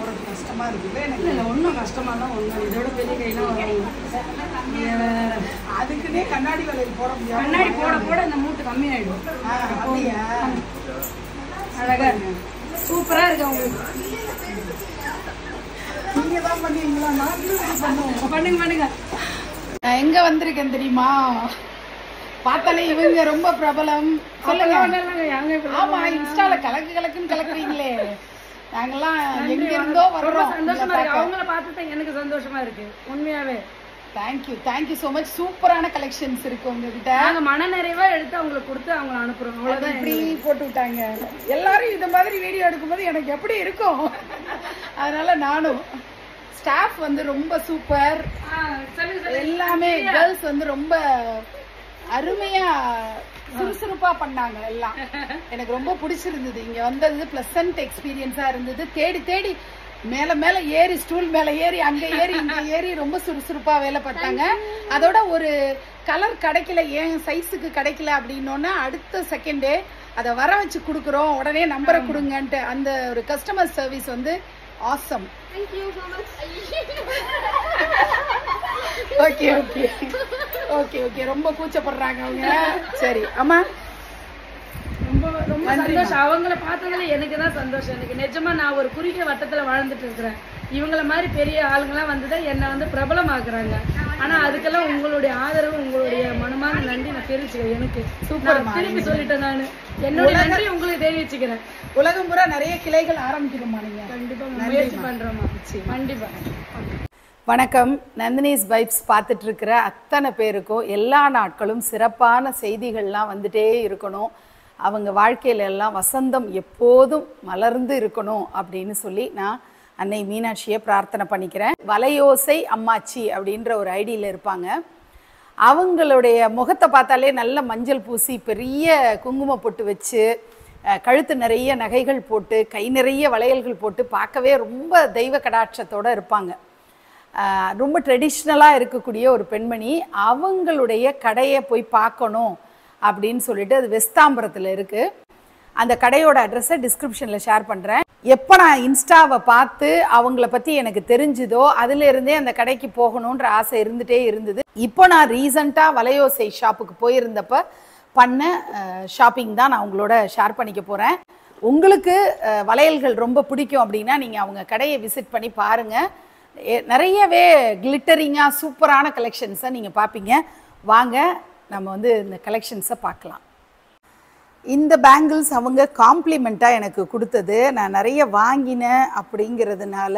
போடுறது கஷ்டமா இருக்குது எனக்கு. இல்லை ஒன்றும் கஷ்டமாக தான் ஒன்றும் இதோட பெரிய கையெல்லாம் வரும். அதுக்குன்னே கண்ணாடி வளையல் போட முடியாது. கண்ணாடி போட போட இந்த மூட்டு கம்மியாயிடும். அப்படியா? அழகா சூப்பரா இருக்கு உங்களுக்கு. நீங்க தான் பண்ணுவீங்களா? நாங்களும் பண்ணுவோம். பண்ணுங்க பண்ணுங்க. நான் எங்க வந்திருக்கேன் தெரியுமா? பார்த்தாலே இவங்க ரொம்ப பிரபலம். சொல்லுங்க. ஆமா, இன்ஸ்டால கலக்கு கலக்குன்னு கலக்குறீங்களே. நாங்கெல்லாம் எங்க இருந்தோ வர்றோம். சந்தோஷமா இருக்கு. அவங்கள பார்த்துட்டு எனக்கு சந்தோஷமா இருக்கு உண்மையாவே. Thank you so much. சூப்பரான கலெக்ஷன்ஸ் இருக்கு உங்ககிட்ட. நாங்க மன நிறைவா எடுத்து அவங்களுக்கு கொடுத்து அவங்களை அனுப்புறோம். அவ்வளவுதான். இப்படி போட்டு விட்டாங்க. எல்லாரும் இந்த மாதிரி வீடியோ எடுக்கும்போது எனக்கு எப்படி இருக்கும்? அதனால நானும் ஸ்டாஃப் வந்து ரொம்ப சூப்பர். எல்லாமே கேர்ள்ஸ் வந்து ரொம்ப அருமையா சுறுசுறுப்பா பண்ணாங்க. எல்லாம் எனக்கு ரொம்ப பிடிச்சிருந்தது. இங்க வந்தது பிளசன்ட் எக்ஸ்பீரியன்ஸா இருந்தது. தேடி தேடி மேல மேல ஏறி ஸ்டூல் மேல ஏறி அங்க ஏறி இங்க ஏறி ரொம்ப சுறுசுறுப்பா வேலை பார்த்தாங்க. அதோட ஒரு கலர் கிடைக்கல, ஏன் சைஸுக்கு கிடைக்கல அப்படின்னோன்னா அடுத்த செகண்டே அதை வர வச்சு கொடுக்குறோம், உடனே நம்பரை கொடுங்கன்ட்டு அந்த ஒரு கஸ்டமர் சர்வீஸ் வந்து awesome. Okay okay okay okay. ரொம்ப கூச்சப்படுறாங்க அவங்க. சரி அம்மா, ரொம்ப ரொம்ப சந்தோஷம். அவங்கள பார்த்ததுல எனக்கு தான் சந்தோஷம். எனக்கு நிஜமா நான் ஒரு குறுகிய வட்டத்துல வாழ்ந்துட்டு இருக்கிறேன். இவங்கள மாதிரி பெரிய ஆளுங்கெல்லாம் வந்துதான் என்னை வந்து பிரபலமாக்குறாங்க. ஆனா அதுக்கெல்லாம் உங்களுடைய ஆதரவு, உங்களுடைய மனமான நன்றி நான் தெரிவிச்சுக்கிறேன். எனக்கு சூப்பர் திருப்பி சொல்லிட்டேன். நான் என்னோட நன்றி உங்களுக்கு தெரிவிச்சுக்கிறேன். உலகம் பூரா நிறைய கிளைகள் ஆரம்பிக்கணுமா? நீங்க கண்டிப்பா முயற்சி பண்றோமா? கண்டிப்பா. வணக்கம். நந்தினிஸ் வைப்ஸ் பார்த்துட்டு இருக்கிற அத்தனை பேருக்கும் எல்லா நாட்களும் சிறப்பான செய்திகள்லாம் வந்துட்டே இருக்கணும். அவங்க வாழ்க்கையில எல்லாம் வசந்தம் எப்போதும் மலர்ந்து இருக்கணும் அப்படின்னு சொல்லி நான் அன்னை மீனாட்சியை பிரார்த்தனை பண்ணிக்கிறேன். வலையோசை அம்மாச்சி அப்படின்ற ஒரு ஐடியில் இருப்பாங்க. அவங்களுடைய முகத்தை பார்த்தாலே நல்ல மஞ்சள் பூசி பெரிய குங்குமம் பொட்டு வச்சு கழுத்து நிறைய நகைகள் போட்டு கை நிறைய வளையல்கள் போட்டு பார்க்கவே ரொம்ப தெய்வ கடாட்சத்தோடு இருப்பாங்க. ரொம்ப ட்ரெடிஷ்னலாக இருக்கக்கூடிய ஒரு பெண்மணி. அவங்களுடைய கடையை போய் பார்க்கணும் அப்படின்னு சொல்லிட்டு அது வெஸ்தாம்பரத்தில் இருக்குது. அந்த கடையோட அட்ரஸை டிஸ்கிரிப்ஷனில் ஷேர் பண்ணுறேன். எப்போ நான் இன்ஸ்டாவை பார்த்து அவங்கள பற்றி எனக்கு தெரிஞ்சுதோ அதிலிருந்தே அந்த கடைக்கு போகணுன்ற ஆசை இருந்துகிட்டே இருந்தது. இப்போ நான் ரீசண்டாக வலையோசை ஷாப்புக்கு போயிருந்தப்போ பண்ண ஷாப்பிங் தான் நான் உங்களோட ஷேர் பண்ணிக்க போகிறேன். உங்களுக்கு வளையல்கள் ரொம்ப பிடிக்கும் அப்படின்னா நீங்கள் அவங்க கடையை விசிட் பண்ணி பாருங்கள். நிறையவே கிளிட்டரிங்காக சூப்பரான கலெக்ஷன்ஸை நீங்கள் பார்ப்பீங்க. வாங்க நம்ம வந்து இந்த கலெக்ஷன்ஸை பார்க்கலாம். இந்த பேங்கிள்ஸ் அவங்க காம்ப்ளிமெண்ட்டாக எனக்கு கொடுத்தது. நான் நிறைய வாங்கினேன் அப்படிங்கிறதுனால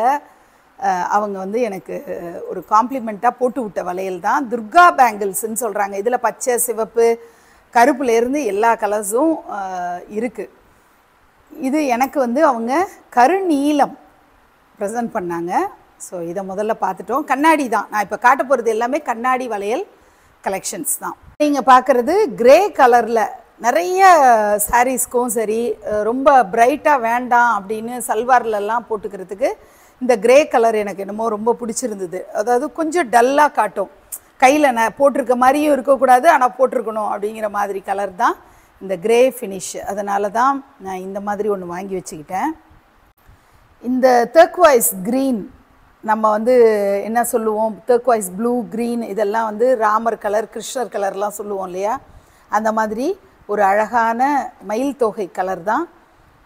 அவங்க வந்து எனக்கு ஒரு காம்ப்ளிமெண்ட்டாக போட்டு விட்ட வளையல் தான். துர்கா பேங்கிள்ஸ்ன்னு சொல்கிறாங்க. இதில் பச்சை, சிவப்பு, கருப்புலேருந்து எல்லா கலர்ஸும் இருக்குது. இது எனக்கு வந்து அவங்க கருநீலம் ப்ரெசன்ட் பண்ணாங்க. ஸோ இதை முதல்ல பார்த்துட்டோம். கண்ணாடி தான் நான் இப்போ காட்ட போகிறது. எல்லாமே கண்ணாடி வளையல் கலெக்ஷன்ஸ் தான். நீங்கள் பார்க்குறது கிரே கலரில் நிறைய சாரீஸ்க்கும் சரி, ரொம்ப பிரைட்டாக வேண்டாம் அப்படின்னு சல்வார்லெல்லாம் போட்டுக்கிறதுக்கு இந்த கிரே கலர் எனக்கு என்னமோ ரொம்ப பிடிச்சிருந்தது. அதாவது கொஞ்சம் டல்லாக காட்டும், கையில் நான் போட்டிருக்க மாதிரியும் இருக்கக்கூடாது ஆனால் போட்டிருக்கணும் அப்படிங்கிற மாதிரி கலர் தான் இந்த கிரே ஃபினிஷ். அதனால தான் நான் இந்த மாதிரி ஒன்று வாங்கி வச்சுக்கிட்டேன். இந்த டர்க்வைஸ் க்ரீன் நம்ம வந்து என்ன சொல்லுவோம், டர்க்வைஸ் ப்ளூ, க்ரீன் இதெல்லாம் வந்து ராமர் கலர், கிருஷ்ணர் கலர்லாம் சொல்லுவோம் இல்லையா? அந்த மாதிரி ஒரு அழகான மயில் தொகை கலர் தான்.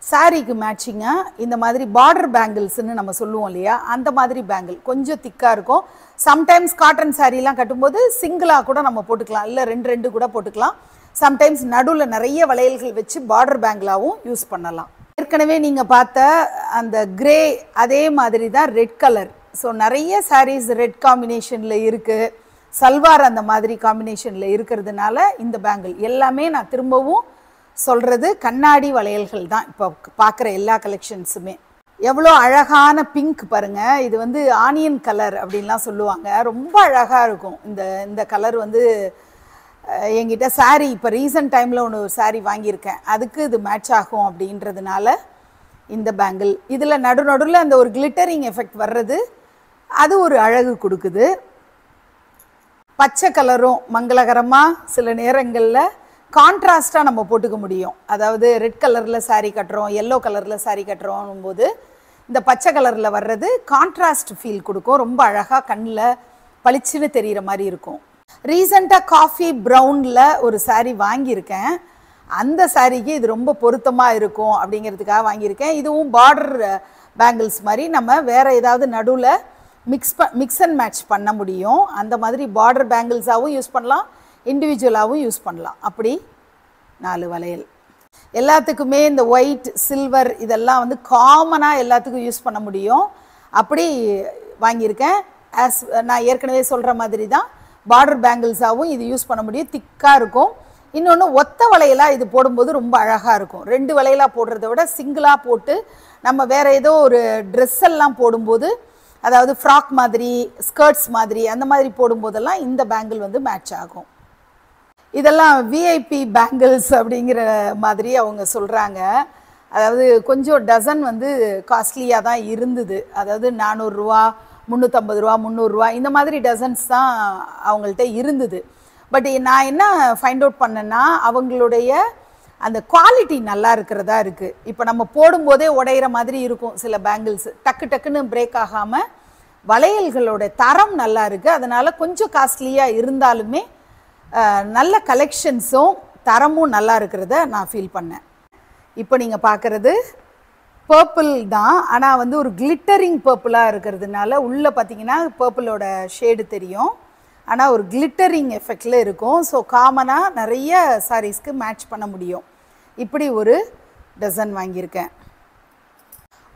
சாரீக்கு மேட்சிங்காக இந்த மாதிரி பார்டர் பேங்கிள்ஸ்ன்னு நம்ம சொல்லுவோம் இல்லையா? அந்த மாதிரி பேங்கிள் கொஞ்சம் திக்காக இருக்கும். சம்டைம்ஸ் காட்டன் சாரீலாம் கட்டும்போது சிங்கிளாக கூட நம்ம போட்டுக்கலாம், இல்லை ரெண்டு கூட போட்டுக்கலாம். சம்டைம்ஸ் நடுவில் நிறைய வளையல்கள் வச்சு பார்டர் பேங்கிளாகவும் யூஸ் பண்ணலாம். ஏற்கனவே நீங்கள் பார்த்த அந்த கிரே அதே மாதிரி தான் ரெட் கலர். ஸோ நிறைய சாரீஸ் ரெட் காம்பினேஷனில் இருக்குது. சல்வார் அந்த மாதிரி காம்பினேஷனில் இருக்கிறதுனால இந்த பேங்கிள் எல்லாமே நான் திரும்பவும் சொல்கிறது கண்ணாடி வளையல்கள் தான். இப்போ பார்க்குற எல்லா கலெக்ஷன்ஸுமே எவ்வளோ அழகான பிங்க் பாருங்கள். இது வந்து ஆனியன் கலர் அப்படின்லாம் சொல்லுவாங்க. ரொம்ப அழகாக இருக்கும் இந்த கலர். வந்து என்கிட்ட சாரீ இப்போ ரீசன்ட் டைமில் ஒன்று சாரீ வாங்கியிருக்கேன், அதுக்கு இது மேட்ச் ஆகும் அப்படின்றதுனால இந்த பேங்கிள். இதில் நடுநடுவில் அந்த ஒரு கிளிட்டரிங் எஃபெக்ட் வர்றது அது ஒரு அழகு கொடுக்குது. பச்சை கலரும் மங்களகரமாக சில நேரங்களில் கான்ட்ராஸ்டாக நம்ம போட்டுக்க முடியும். அதாவது ரெட் கலரில் சாரீ கட்டுறோம், எல்லோ கலரில் சாரீ கட்டுறோம் போது இந்த பச்சை கலரில் வர்றது கான்ட்ராஸ்ட் ஃபீல் கொடுக்கும், ரொம்ப அழகாக கண்ணில் பளிச்சுன்னு தெரிகிற மாதிரி இருக்கும். ரீசெண்டாக காஃபி ப்ரௌனில் ஒரு saree வாங்கியிருக்கேன். அந்த சாரீக்கு இது ரொம்ப பொருத்தமாக இருக்கும் அப்படிங்கிறதுக்காக வாங்கியிருக்கேன். இதுவும் பார்டர் பேங்கிள்ஸ் மாதிரி நம்ம வேறு ஏதாவது நடுவில் மிக்ஸ் அண்ட் மேட்ச் பண்ண முடியும். அந்த மாதிரி பார்டர் பேங்கிள்ஸாகவும் யூஸ் பண்ணலாம், இண்டிவிஜுவலாகவும் யூஸ் பண்ணலாம். அப்படி 4 வளையல். எல்லாத்துக்குமே இந்த ஒயிட் சில்வர் இதெல்லாம் வந்து காமனாக எல்லாத்துக்கும் யூஸ் பண்ண முடியும். அப்படி வாங்கியிருக்கேன். நான் ஏற்கனவே சொல்கிற மாதிரி தான் பார்டர் பேங்கிள்ஸாகவும் இது யூஸ் பண்ண முடியும். திக்காக இருக்கும். இன்னொன்று ஒத்த வளையலாக இது போடும்போது ரொம்ப அழகாக இருக்கும். 2 வளையலாக போடுறத விட சிங்கிளாக போட்டு நம்ம வேறு ஏதோ ஒரு ட்ரெஸ் எல்லாம் போடும்போது, அதாவது ஃப்ராக் மாதிரி ஸ்கர்ட்ஸ் மாதிரி அந்த மாதிரி போடும்போதெல்லாம் இந்த பேங்கிள் வந்து மேட்ச் ஆகும். இதெல்லாம் விஐபி பேங்கிள்ஸ் அப்படிங்கிற மாதிரி அவங்க சொல்கிறாங்க. அதாவது கொஞ்சம் டசன் வந்து காஸ்ட்லியாக தான் இருந்தது. அதாவது 400 ரூபா, 350 ரூபா, 300 ரூபா இந்த மாதிரி டசன்ஸ் தான் அவங்கள்ட்ட இருந்தது. பட் நான் என்ன ஃபைண்ட் அவுட் பண்ணேன்னா அவங்களுடைய அந்த குவாலிட்டி நல்லா இருக்கிறதா இருக்குது. இப்போ நம்ம போடும்போதே உடையிற மாதிரி இருக்கும் சில பேங்கிள்ஸ், டக்கு டக்குன்னு பிரேக் ஆகாமல் வளையல்களோட தரம் நல்லா இருக்குது. அதனால் கொஞ்சம் காஸ்ட்லியாக இருந்தாலுமே நல்ல கலெக்ஷன்ஸும் தரமும் நல்லா இருக்கிறத நான் ஃபீல் பண்ணேன். இப்போ நீங்கள் பார்க்குறது பர்பிள் தான், ஆனால் வந்து ஒரு கிளிட்டரிங் பர்பிளாக இருக்கிறதுனால உள்ளே பார்த்தீங்கன்னா பர்பிளோட ஷேடு தெரியும், ஆனால் ஒரு கிளிட்டரிங் எஃபெக்டில் இருக்கும். ஸோ காமனாக நிறைய சாரீஸ்க்கு மேட்ச் பண்ண முடியும். இப்படி ஒரு டசன் வாங்கியிருக்கேன்.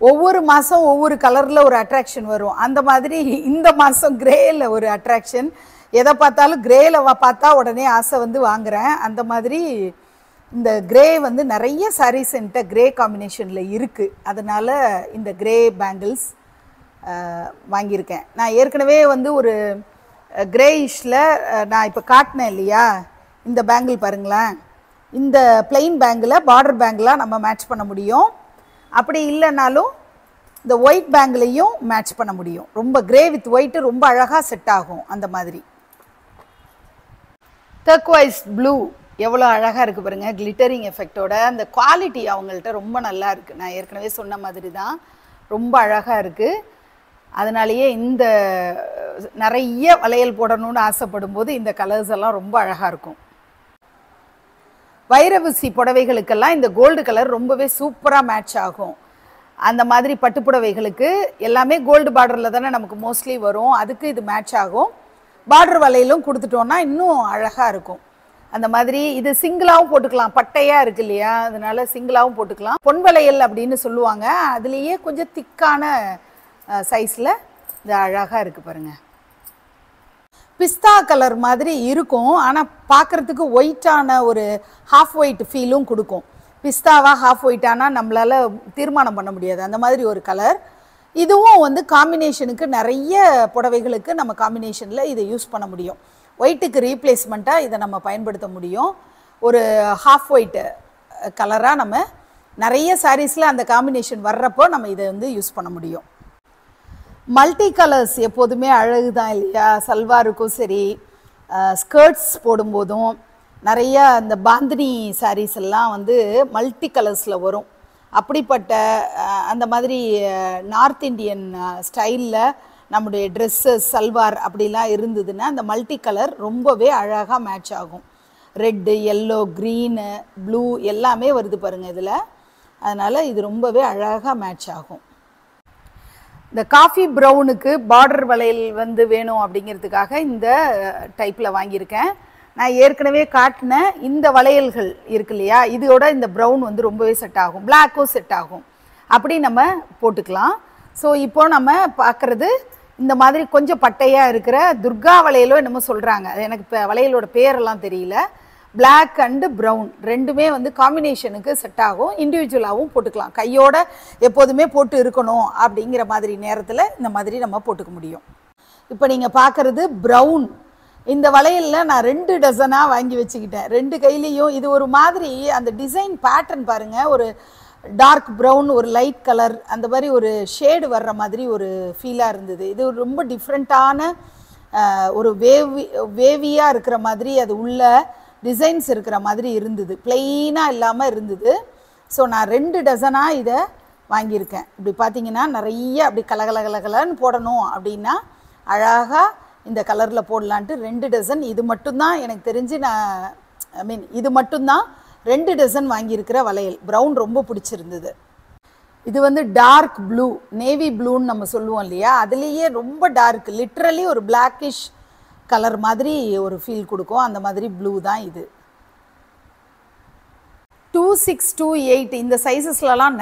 ஒவ்வொரு மாதம் ஒவ்வொரு கலரில் ஒரு அட்ராக்ஷன் வரும். அந்த மாதிரி இந்த மாதம் கிரேயில் ஒரு அட்ராக்ஷன். எதை பார்த்தாலும் கிரேயில் பார்த்தா உடனே ஆசை வந்து வாங்குகிறேன். அந்த மாதிரி இந்த கிரே வந்து நிறைய சாரீஸ் என்கிட்ட கிரே காம்பினேஷனில் இருக்குது. அதனால் இந்த கிரே பேங்கிள்ஸ் வாங்கியிருக்கேன். நான் ஏற்கனவே வந்து ஒரு கிரேயிஷில் நான் இப்போ காட்டினேன் இல்லையா, இந்த பேங்கிள் பாருங்களேன். இந்த பிளெயின் பேங்கிளை பார்டர் பேங்கிளாக நம்ம மேட்ச் பண்ண முடியும். அப்படி இல்லைனாலும் இந்த ஒயிட் பேங்கிளையும் மேட்ச் பண்ண முடியும். ரொம்ப கிரே வித் ஒயிட்டு ரொம்ப அழகாக செட் ஆகும். அந்த மாதிரி டர்க்வைஸ் ப்ளூ எவ்வளோ அழகாக இருக்குது பாருங்கள், கிளிட்டரிங் எஃபெக்டோட. அந்த குவாலிட்டி அவங்கள்ட்ட ரொம்ப நல்லா இருக்குது. நான் ஏற்கனவே சொன்ன மாதிரி தான் ரொம்ப அழகாக இருக்குது. அதனாலேயே இந்த நிறைய வளையல் போடணும்னு ஆசைப்படும் போது இந்த கலர்ஸ் எல்லாம் ரொம்ப அழகாக இருக்கும். வைரவுசி புடவைகளுக்கெல்லாம் இந்த கோல்டு கலர் ரொம்பவே சூப்பராக மேட்ச் ஆகும். அந்த மாதிரி பட்டு புடவைகளுக்கு எல்லாமே கோல்டு பார்டரில் தானே நமக்கு மோஸ்ட்லி வரும், அதுக்கு இது மேட்ச் ஆகும். பார்டர் வளையலும் கொடுத்துட்டோன்னா இன்னும் அழகாக இருக்கும். அந்த மாதிரி இது சிங்கிளாகவும் போட்டுக்கலாம், பட்டையாக இருக்கு இல்லையா, அதனால சிங்கிளாகவும் போட்டுக்கலாம். பொன் வளையல் அப்படின்னு சொல்லுவாங்க. அதுலேயே கொஞ்சம் திக்கான சைஸில் இது அழகாக இருக்குது பாருங்கள். பிஸ்தா கலர் மாதிரி இருக்கும், ஆனால் பார்க்குறதுக்கு ஒயிட்டான ஒரு ஹாஃப் ஒயிட் ஃபீலும் கொடுக்கும். பிஸ்தாவா ஹாஃப் ஒயிட்டானா நம்மளால் தீர்மானம் பண்ண முடியாது, அந்த மாதிரி ஒரு கலர். இதுவும் வந்து காம்பினேஷனுக்கு நிறைய புடவைகளுக்கு நம்ம காம்பினேஷனில் இதை யூஸ் பண்ண முடியும். ஒயிட்டுக்கு ரீப்ளேஸ்மெண்ட்டாக இதை நம்ம பயன்படுத்த முடியும். ஒரு ஹாஃப் ஒயிட் கலராக நம்ம நிறைய சாரீஸில் அந்த காம்பினேஷன் வர்றப்போ நம்ம இதை வந்து யூஸ் பண்ண முடியும். மல்டி கலர்ஸ் எப்போதுமே அழகு தான் இல்லையா, சல்வாருக்கும் சரி ஸ்கர்ட்ஸ் போடும்போதும் நிறைய அந்த பாந்தினி சாரீஸ் எல்லாம் வந்து மல்டி கலர்ஸில் வரும். அப்படிப்பட்ட அந்த மாதிரி நார்த் இந்தியன் ஸ்டைலில் நம்முடைய ட்ரெஸ்ஸஸ் சல்வார் அப்படிலாம் இருந்ததுன்னா அந்த மல்டி கலர் ரொம்பவே அழகாக மேட்ச் ஆகும். ரெட்டு, எல்லோ, க்ரீனு, ப்ளூ எல்லாமே வருது பாருங்கள் இதில். அதனால் இது ரொம்பவே அழகாக மேட்ச் ஆகும். இந்த காஃபி ப்ரௌனுக்கு பார்டர் வளையல் வந்து வேணும் அப்படிங்கிறதுக்காக இந்த டைப்பில் வாங்கியிருக்கேன். நான் ஏற்கனவே காட்டின இந்த வளையல்கள் இருக்கு இல்லையா, இதோட இந்த ப்ரௌன் வந்து ரொம்பவே செட் ஆகும், பிளாக்கும் செட் ஆகும். அப்படி நம்ம போட்டுக்கலாம். ஸோ இப்போ நம்ம பார்க்குறது இந்த மாதிரி கொஞ்சம் பட்டையாக இருக்கிற துர்கா வளையலோ என்னமோ சொல்கிறாங்க, அது எனக்கு இப்போ வளையலோட பேரெல்லாம் தெரியல. பிளாக் அண்டு ப்ரௌன் ரெண்டுமே வந்து காம்பினேஷனுக்கு செட் ஆகும். இண்டிவிஜுவலாகவும் போட்டுக்கலாம், கையோட எப்போதுமே போட்டு இருக்கணும் அப்படிங்கிற மாதிரி நேரத்தில் இந்த மாதிரி நம்ம போட்டுக்க முடியும். இப்போ நீங்கள் பார்க்குறது ப்ரௌன். இந்த வளையலில் நான் 2 டசனாக வாங்கி வச்சுக்கிட்டேன், 2 கையிலையும். இது ஒரு மாதிரி அந்த டிசைன் பேட்டர்ன் பாருங்கள், ஒரு டார்க் ப்ரௌன், ஒரு லைட் கலர், அந்த மாதிரி ஒரு ஷேடு வர்ற மாதிரி ஒரு ஃபீலாக இருந்தது. இது ரொம்ப டிஃப்ரெண்ட்டான ஒரு வேவியாக இருக்கிற மாதிரி, அது உள்ள டிசைன்ஸ் இருக்கிற மாதிரி இருந்தது, பிளெயினாக இல்லாமல் இருந்தது. ஸோ நான் 2 டசனாக இதை வாங்கியிருக்கேன். இப்படி பார்த்தீங்கன்னா நிறைய அப்படி கலகலன்னு போடணும் அப்படின்னா அழகாக இந்த கலரில் போடலான்ட்டு 2 டசன். இது மட்டும்தான் எனக்கு தெரிஞ்சு இது மட்டும்தான் 2 டசன் வாங்கியிருக்கிற வளையல். ப்ரௌன் ரொம்ப பிடிச்சிருந்தது. இது வந்து டார்க் ப்ளூ, நேவி ப்ளூன்னு நம்ம சொல்லுவோம் இல்லையா, அதுலேயே ரொம்ப டார்க், லிட்ரலி ஒரு பிளாக்கிஷ் கலர் மாதிரி ஒரு ஃபீல் கொடுக்கும். அந்த மாதிரி ப்ளூ தான் இது. 2628 இந்த சைஸஸ்லலாம்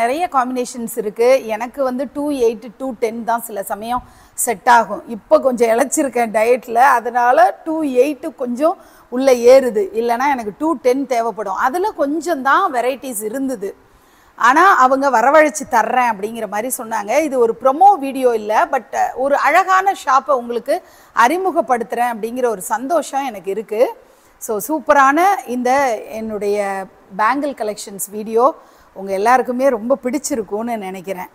நிறைய காம்பினேஷன்ஸ் இருக்குது. எனக்கு வந்து 28 210 தான் சில சமயம் செட் ஆகும். இப்போ கொஞ்சம் இழைச்சிருக்கேன் டயட்டில், அதனால் 28 கொஞ்சம் உள்ளே ஏறுது. இல்லைனா எனக்கு 210 தேவைப்படும். அதில் கொஞ்சம் தான் வெரைட்டிஸ் இருந்தது. ஆனால் அவங்க வரவழைச்சி தர்றேன் அப்படிங்கிற மாதிரி சொன்னாங்க. இது ஒரு ப்ரொமோ வீடியோ இல்லை, பட் ஒரு அழகான ஷாப்பை உங்களுக்கு அறிமுகப்படுத்துகிறேன் அப்படிங்கிற ஒரு சந்தோஷம் எனக்கு இருக்குது. ஸோ சூப்பரான இந்த என்னுடைய பேங்கிள் கலெக்ஷன்ஸ் வீடியோ உங்கள் எல்லாருக்குமே ரொம்ப பிடிச்சிருக்கும்னு நினைக்கிறேன்.